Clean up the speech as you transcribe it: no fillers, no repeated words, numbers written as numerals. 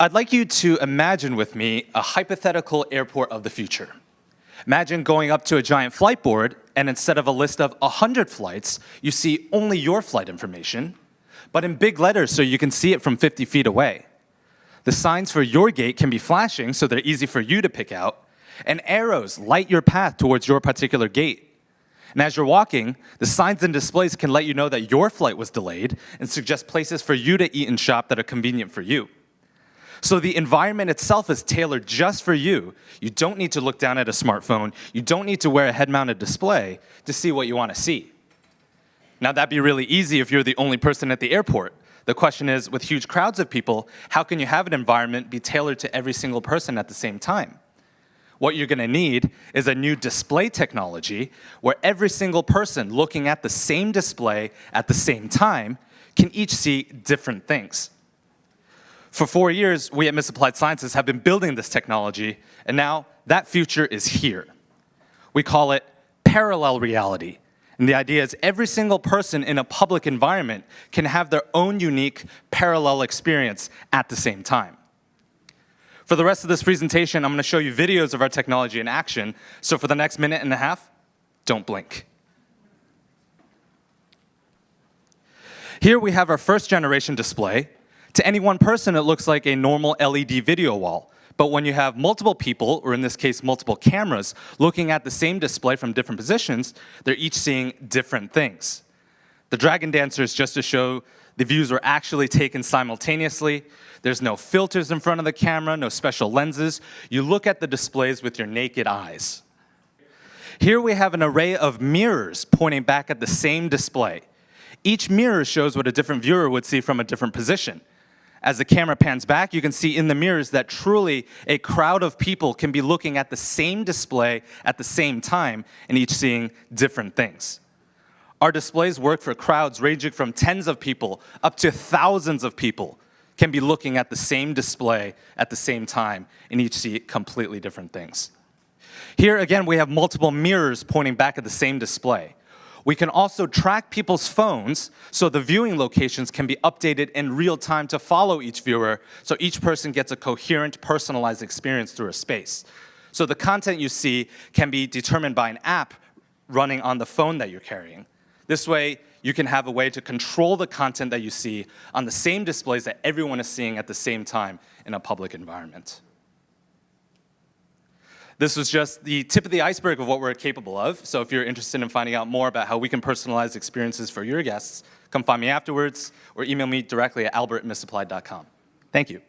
I'd like you to imagine with me a hypothetical airport of the future. Imagine going up to a giant flight board, and instead of a list of 100 flights, you see only your flight information, but in big letters so you can see it from 50 feet away. The signs for your gate can be flashing so they're easy for you to pick out, and arrows light your path towards your particular gate. And as you're walking, the signs and displays can let you know that your flight was delayed and suggest places for you to eat and shop that are convenient for you. So the environment itself is tailored just for you. You don't need to look down at a smartphone. You don't need to wear a head-mounted display to see what you want to see. Now, that'd be really easy if you're the only person at the airport. The question is, with huge crowds of people, how can you have an environment be tailored to every single person at the same time? What you're going to need is a new display technology where every single person looking at the same display at the same time can each see different things. For 4 years, we at Misapplied Sciences have been building this technology, and now that future is here. We call it parallel reality. And the idea is every single person in a public environment can have their own unique parallel experience at the same time. For the rest of this presentation, I'm going to show you videos of our technology in action. So for the next minute and a half, don't blink. Here we have our first generation display. To any one person, it looks like a normal LED video wall. But when you have multiple people, or in this case, multiple cameras, looking at the same display from different positions, they're each seeing different things. The Dragon Dancer is just to show the views were actually taken simultaneously. There's no filters in front of the camera, no special lenses. You look at the displays with your naked eyes. Here we have an array of mirrors pointing back at the same display. Each mirror shows what a different viewer would see from a different position. As the camera pans back, you can see in the mirrors that truly a crowd of people can be looking at the same display at the same time and each seeing different things. Our displays work for crowds ranging from tens of people up to thousands of people can be looking at the same display at the same time and each see completely different things. Here again, we have multiple mirrors pointing back at the same display. We can also track people's phones so the viewing locations can be updated in real time to follow each viewer so each person gets a coherent, personalized experience through a space. So the content you see can be determined by an app running on the phone that you're carrying. This way, you can have a way to control the content that you see on the same displays that everyone is seeing at the same time in a public environment. This was just the tip of the iceberg of what we're capable of. So if you're interested in finding out more about how we can personalize experiences for your guests, come find me afterwards or email me directly at albert@misapplied.com. Thank you.